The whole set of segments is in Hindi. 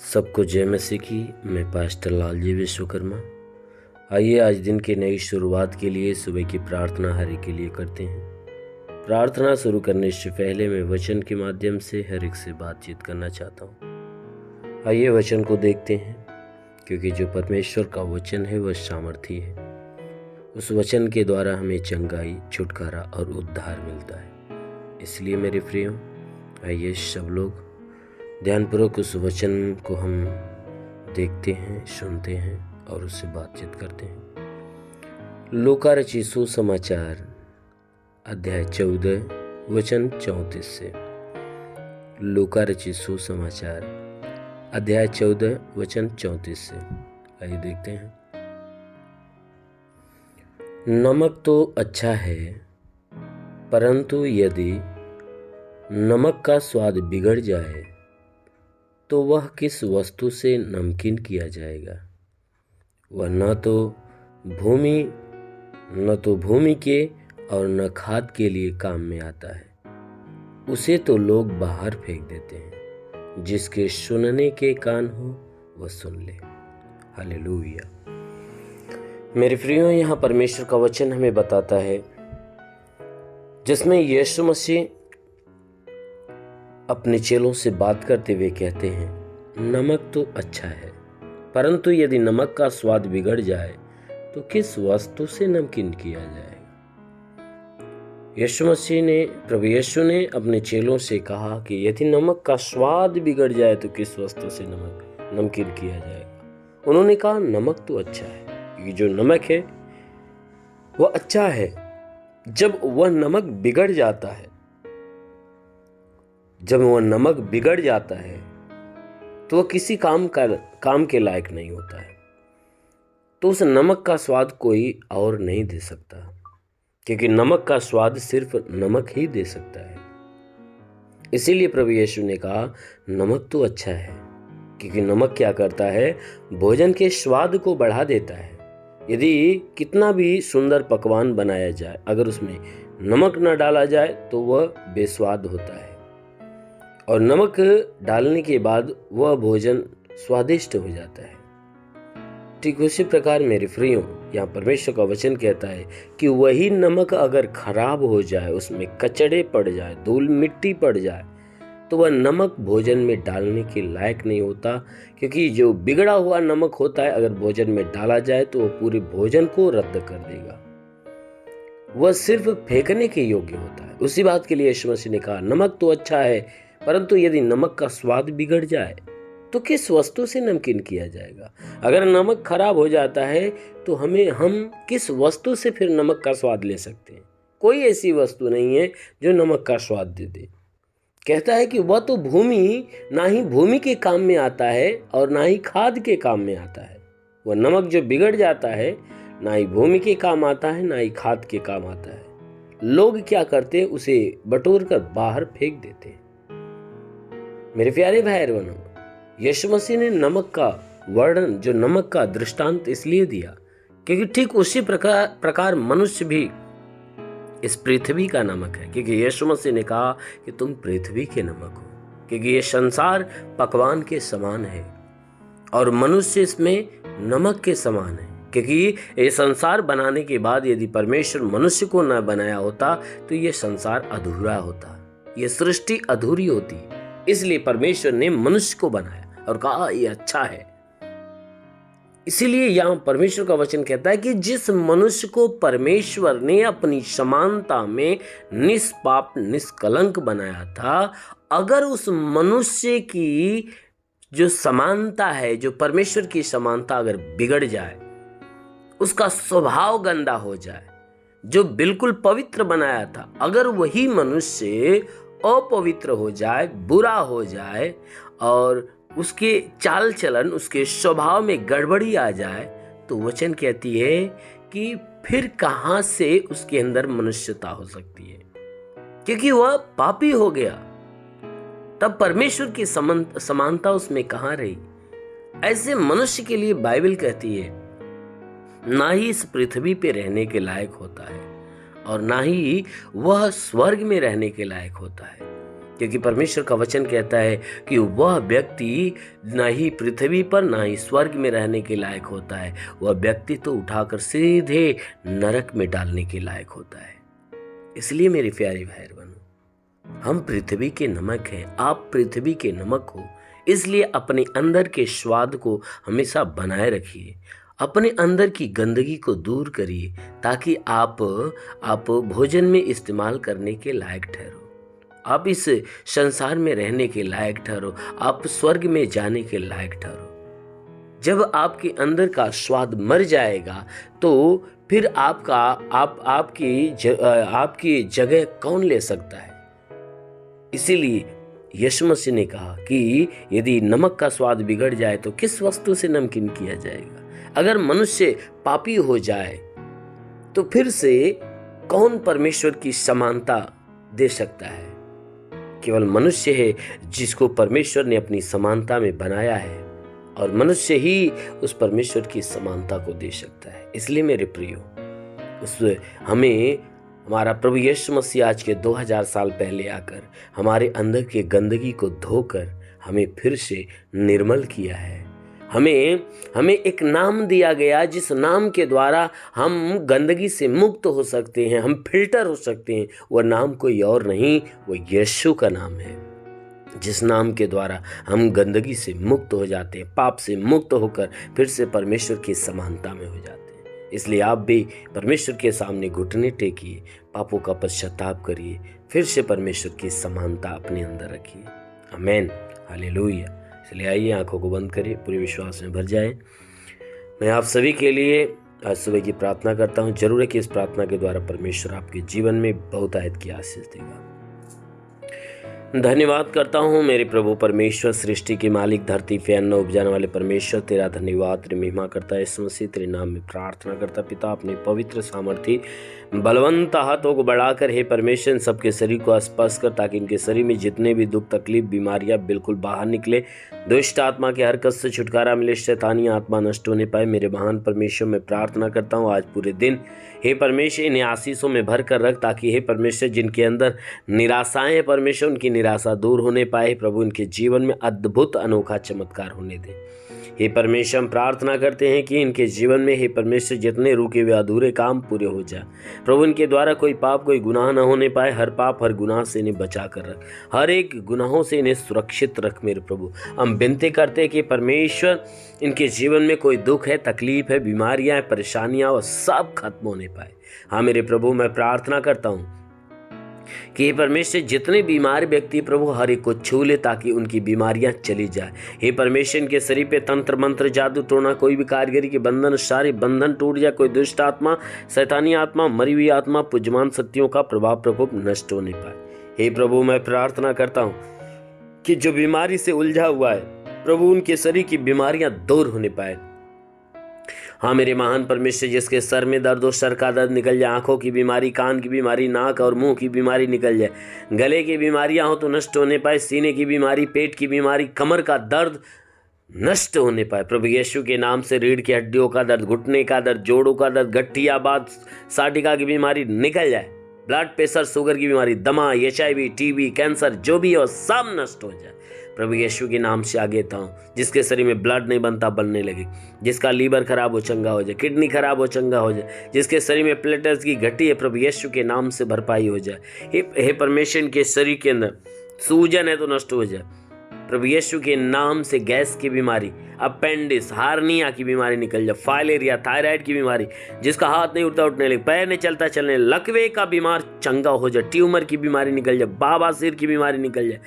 सबको जय मसीह की। मैं पास्टर लालजी विश्वकर्मा। आइए आज दिन की नई शुरुआत के लिए सुबह की प्रार्थना हर एक के लिए करते हैं। प्रार्थना शुरू करने से पहले मैं वचन के माध्यम से हर एक से बातचीत करना चाहता हूँ। आइए वचन को देखते हैं, क्योंकि जो परमेश्वर का वचन है वह सामर्थी है। उस वचन के द्वारा हमें चंगाई, छुटकारा और उद्धार मिलता है। इसलिए मेरे प्रियो, आइए सब लोग ध्यानपूर्वक उस वचन को हम देखते हैं, सुनते हैं और उससे बातचीत करते हैं। लूका रचित सुसमाचार अध्याय 14 वचन 34 से। लूका रचित सुसमाचार अध्याय 14 वचन 34 से। आइए देखते हैं। नमक तो अच्छा है, परंतु यदि नमक का स्वाद बिगड़ जाए तो वह किस वस्तु से नमकीन किया जाएगा। वह न तो भूमि के और न खाद के लिए काम में आता है। उसे तो लोग बाहर फेंक देते हैं। जिसके सुनने के कान हो वह सुन ले। हालेलुया। मेरे प्रियो, यहाँ परमेश्वर का वचन हमें बताता है, जिसमें यीशु मसीह अपने चेलों से बात करते हुए कहते हैं, नमक तो अच्छा है, परंतु यदि नमक का स्वाद बिगड़ जाए तो किस वस्तु से नमकीन किया जाएगा। प्रभु यीशु ने अपने चेलों से कहा कि यदि नमक का स्वाद बिगड़ जाए तो किस वस्तु से नमकीन किया जाएगा। उन्होंने कहा नमक तो अच्छा है, क्योंकि जो नमक है वह अच्छा है। जब वह नमक बिगड़ जाता है, तो वह किसी काम के लायक नहीं होता है। तो उस नमक का स्वाद कोई और नहीं दे सकता, क्योंकि नमक का स्वाद सिर्फ नमक ही दे सकता है। इसीलिए प्रभु यीशु ने कहा नमक तो अच्छा है, क्योंकि नमक क्या करता है, भोजन के स्वाद को बढ़ा देता है। यदि कितना भी सुंदर पकवान बनाया जाए, अगर उसमें नमक न डाला जाए तो वह बेस्वाद होता है, और नमक डालने के बाद वह भोजन स्वादिष्ट हो जाता है। ठीक उसी प्रकार मेरे प्रियो, यहाँ परमेश्वर का वचन कहता है कि वही नमक अगर खराब हो जाए, उसमें कचड़े पड़ जाए, धूल मिट्टी पड़ जाए, तो वह नमक भोजन में डालने के लायक नहीं होता। क्योंकि जो बिगड़ा हुआ नमक होता है, अगर भोजन में डाला जाए तो वह पूरे भोजन को रद्द कर देगा। वह सिर्फ फेंकने के योग्य होता है। उसी बात के लिए यीशु मसीह ने कहा नमक तो अच्छा है, परंतु यदि नमक का स्वाद बिगड़ जाए तो किस वस्तु से नमकीन किया जाएगा। अगर नमक खराब हो जाता है तो हम किस वस्तु से फिर नमक का स्वाद ले सकते हैं। कोई ऐसी वस्तु नहीं है जो नमक का स्वाद दे दे। कहता है कि वह तो ना ही भूमि के काम में आता है और ना ही खाद के काम में आता है। वह नमक जो बिगड़ जाता है, ना ही भूमि के काम आता है, ना ही खाद के काम आता है। लोग क्या करते हैं, उसे बटोर कर बाहर फेंक देते हैं। मेरे प्यारे भाई बहनों, यीशु मसीह ने नमक का वर्णन, जो नमक का दृष्टांत इसलिए दिया क्योंकि ठीक उसी प्रकार मनुष्य भी इस पृथ्वी का नमक है। क्योंकि यीशु मसीह ने कहा कि तुम पृथ्वी के नमक हो, क्योंकि ये संसार पकवान के समान है और मनुष्य इसमें नमक के समान है। क्योंकि ये संसार बनाने के बाद यदि परमेश्वर मनुष्य को न बनाया होता तो ये संसार अधूरा होता, ये सृष्टि अधूरी होती। इसलिए परमेश्वर ने मनुष्य को बनाया और कहा ये अच्छा है। इसीलिए यहाँ परमेश्वर का वचन कहता है कि जिस मनुष्य को परमेश्वर ने अपनी समानता में निष्पाप निष्कलंक बनाया था, अगर उस मनुष्य की जो समानता है, जो परमेश्वर की समानता अगर बिगड़ जाए, उसका स्वभाव गंदा हो जाए, जो बिल्कुल पवित्र बनाया था, अगर वही मनुष्य अपवित्र हो जाए, बुरा हो जाए और उसके चाल चलन, उसके स्वभाव में गड़बड़ी आ जाए, तो वचन कहती है कि फिर कहां से उसके अंदर मनुष्यता हो सकती है, क्योंकि वह पापी हो गया। तब परमेश्वर की समानता उसमें कहां रही। ऐसे मनुष्य के लिए बाइबल कहती है ना ही इस पृथ्वी पे रहने के लायक होता है और ना ही वह स्वर्ग में रहने के लायक होता है। क्योंकि परमेश्वर का वचन कहता है कि वह व्यक्ति ना ही पृथ्वी पर ना ही स्वर्ग में रहने के लायक होता है, वह व्यक्ति तो उठाकर सीधे नरक में डालने के लायक होता है। इसलिए मेरे प्यारे भाई बहनों, हम पृथ्वी के नमक हैं, आप पृथ्वी के नमक हो, इसलिए अपने अंदर के स्वाद को हमेशा बनाए रखिए, अपने अंदर की गंदगी को दूर करिए, ताकि आप भोजन में इस्तेमाल करने के लायक ठहरो, आप इस संसार में रहने के लायक ठहरो, आप स्वर्ग में जाने के लायक ठहरो। जब आपके अंदर का स्वाद मर जाएगा तो फिर आपकी जगह कौन ले सकता है। इसीलिए यीशु मसीह ने कहा कि यदि नमक का स्वाद बिगड़ जाए तो किस वस्तु से नमकीन किया जाएगा। अगर मनुष्य पापी हो जाए तो फिर से कौन परमेश्वर की समानता दे सकता है। केवल मनुष्य है जिसको परमेश्वर ने अपनी समानता में बनाया है, और मनुष्य ही उस परमेश्वर की समानता को दे सकता है। इसलिए मेरे प्रियो, हमारा प्रभु यीशु मसीह आज के 2000 साल पहले आकर हमारे अंदर के गंदगी को धोकर हमें फिर से निर्मल किया है। हमें एक नाम दिया गया जिस नाम के द्वारा हम गंदगी से मुक्त हो सकते हैं, हम फिल्टर हो सकते हैं। वह नाम कोई और नहीं, वो यीशु का नाम है, जिस नाम के द्वारा हम गंदगी से मुक्त हो जाते हैं, पाप से मुक्त होकर फिर से परमेश्वर की समानता में हो जाते हैं। इसलिए आप भी परमेश्वर के सामने घुटने टेकिए, पापों का पश्चाताप करिए, फिर से परमेश्वर की समानता अपने अंदर रखिए। आमीन, हालेलुया। इसलिए आइए आंखों को बंद करिए, पूरे विश्वास में भर जाए। मैं आप सभी के लिए आज सुबह की प्रार्थना करता हूँ। जरूर है कि इस प्रार्थना के द्वारा परमेश्वर आपके जीवन में बहुतायत की आशीष देगा। धन्यवाद करता हूँ मेरे प्रभु परमेश्वर, सृष्टि के मालिक, धरती पे अन्न उपजाने वाले परमेश्वर, तेरा धन्यवाद, तेरी महिमा करता है यीशु मसीह, तेरे नाम में प्रार्थना करता पिता, अपने पवित्र सामर्थी बलवंत हाथों को बढ़ाकर हे परमेश्वर सबके शरीर को स्पर्श कर, ताकि इनके शरीर में जितने भी दुख तकलीफ बीमारियां बिल्कुल बाहर निकले, दुष्ट आत्मा के हरकत से छुटकारा मिले, शैतानी आत्मा नष्ट होने पाए। मेरे महान परमेश्वर मैं प्रार्थना करता हूँ आज पूरे दिन हे परमेश्वर इन्हें आशीषों में भर कर रख, ताकि हे परमेश्वर जिनके अंदर निराशाएं हैं परमेश्वर, उनकी निराशा दूर होने पाए। प्रभु इनके जीवन में अद्भुत अनोखा चमत्कार होने दे। हे परमेश्वर हम प्रार्थना करते हैं कि इनके जीवन में हे परमेश्वर जितने रुके हुए अधूरे काम पूरे हो जाए। प्रभु इनके द्वारा कोई पाप कोई गुनाह न होने पाए। हर पाप हर गुनाह से इन्हें बचा कर रख, हर एक गुनाहों से इन्हें सुरक्षित रख। मेरे प्रभु हम विनती करते हैं कि परमेश्वर इनके जीवन में कोई दुख है, तकलीफ है, बीमारियां हैं, परेशानियां, वो सब खत्म होने पाए। हाँ मेरे प्रभु मैं प्रार्थना करता हूँ कि हे परमेश्वर जितने बीमार व्यक्ति प्रभु हर एक को छू ले, ताकि उनकी बीमारियां चली जाए। हे परमेश्वर इनके शरीर पे तंत्र मंत्र जादू टोना कोई भी कारीगरी के बंधन सारे बंधन टूट जाए। कोई दुष्ट आत्मा, शैतानी आत्मा, मरी हुई आत्मा, पूज्यमान शक्तियों का प्रभाव प्रकोप नष्ट होने पाए। हे प्रभु मैं प्रार्थना करता हूँ कि जो बीमारी से उलझा हुआ है प्रभु उनके शरीर की बीमारियां दूर होने पाए। हाँ मेरे महान परमेश्वर जिसके सर में दर्द हो सर का दर्द निकल जाए, आंखों की बीमारी, कान की बीमारी, नाक और मुंह की बीमारी निकल जाए, गले की बीमारियां हो तो नष्ट होने पाए, सीने की बीमारी, पेट की बीमारी, कमर का दर्द नष्ट होने पाए। प्रभु यीशु के नाम से रीढ़ की हड्डियों का दर्द, घुटने का दर्द, जोड़ों का दर्द, गठियाबाद, साटिका की बीमारी निकल जाए, ब्लड प्रेशर, शुगर की बीमारी, दमा, HIV, TB, कैंसर जो भी हो सब नष्ट हो जाए। प्रभु यीशु के नाम से आगे था हूँ। जिसके शरीर में ब्लड नहीं बनता बनने लगे, जिसका लीवर खराब हो चंगा हो जाए, किडनी खराब हो चंगा हो जाए, जिसके शरीर में प्लेटलेट्स की घटी है प्रभु यीशु के नाम से भरपाई हो जाए। हे परमेश्वर के शरीर के अंदर सूजन है तो नष्ट हो जाए। प्रभु यीशु के नाम से गैस की बीमारी, अपेंडिस, हार्निया की बीमारी निकल जाए, फाइलेरिया, थायराइड की बीमारी, जिसका हाथ नहीं उठता उठने लगे, पैर नहीं चलता चलने, लकवे का बीमार चंगा हो जाए, ट्यूमर की बीमारी निकल जाए, बवासीर की बीमारी निकल जाए।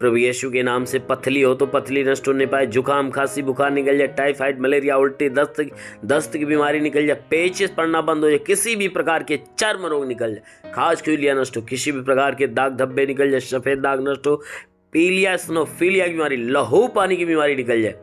प्रभु यीशु के नाम से पथली हो तो पथली नष्ट होने पाए, जुकाम खांसी बुखार निकल जाए, टाइफाइड मलेरिया उल्टी दस्त की बीमारी निकल जाए, पेचिस पड़ना बंद हो जाए, किसी भी प्रकार के चर्म रोग निकल जाए, खाज खुजलिया नष्ट हो, किसी भी प्रकार के दाग धब्बे निकल जाए, सफेद दाग नष्ट हो, पीलिया स्नोफीलिया की बीमारी, लहू पानी की बीमारी निकल जाए।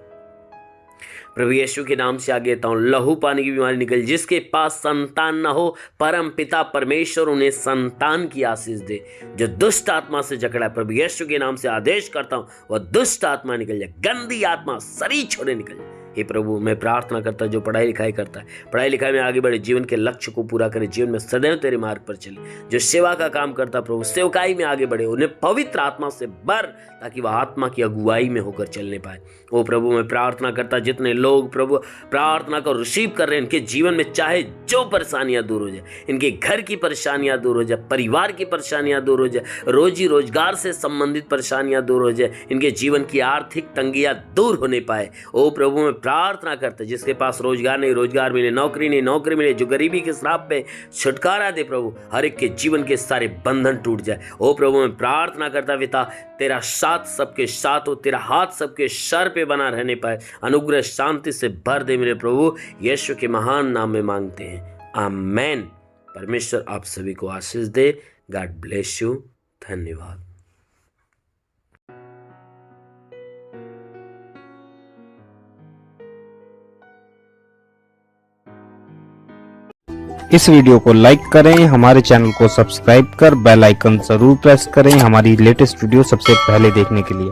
प्रभु यीशु के नाम से आगे कहता हूँ लहू पानी की बीमारी निकल, जिसके पास संतान न हो परम पिता परमेश्वर उन्हें संतान की आशीष दे। जो दुष्ट आत्मा से जकड़ा है प्रभु यीशु के नाम से आदेश करता हूँ वह दुष्ट आत्मा निकल जाए, गंदी आत्मा शरीर छोड़े निकल जाए। हे प्रभु मैं प्रार्थना करता जो पढ़ाई लिखाई करता है, पढ़ाई लिखाई में आगे बढ़े, जीवन के लक्ष्य को पूरा करे, जीवन में सदैव तेरे मार्ग पर चले। जो सेवा का काम करता प्रभु, सेवकाई में आगे बढ़े, उन्हें पवित्र आत्मा से भर, ताकि वह आत्मा की अगुवाई में होकर चलने पाए। ओ प्रभु मैं प्रार्थना करता जितने लोग प्रभु प्रार्थना को रिसीव कर रहे हैं, इनके जीवन में चाहे जो परेशानियां दूर हो जाए, इनके घर की परेशानियां दूर हो जाए, परिवार की परेशानियां दूर हो जाए, रोजी रोजगार से संबंधित परेशानियां दूर हो जाए, इनके जीवन की आर्थिक तंगियां दूर होने पाए। ओ प्रभु मैं प्रार्थना करता जिसके पास रोजगार नहीं, रोजगार मिले, नौकरी नहीं, नौकरी मिले, जो गरीबी के श्राप पे छुटकारा दे प्रभु, हर एक के जीवन के सारे बंधन टूट जाए। ओ प्रभु मैं प्रार्थना करता पिता तेरा साथ सबके साथ हो, तेरा हाथ सबके सर पे बना रहने पाए, अनुग्रह शांति से भर दे मेरे प्रभु, यीशु के महान नाम में मांगते हैं, आमेन। परमेश्वर आप सभी को आशीष दे। God bless you. धन्यवाद। इस वीडियो को लाइक करें, हमारे चैनल को सब्सक्राइब कर बेल आइकन जरूर प्रेस करें हमारी लेटेस्ट वीडियो सबसे पहले देखने के लिए।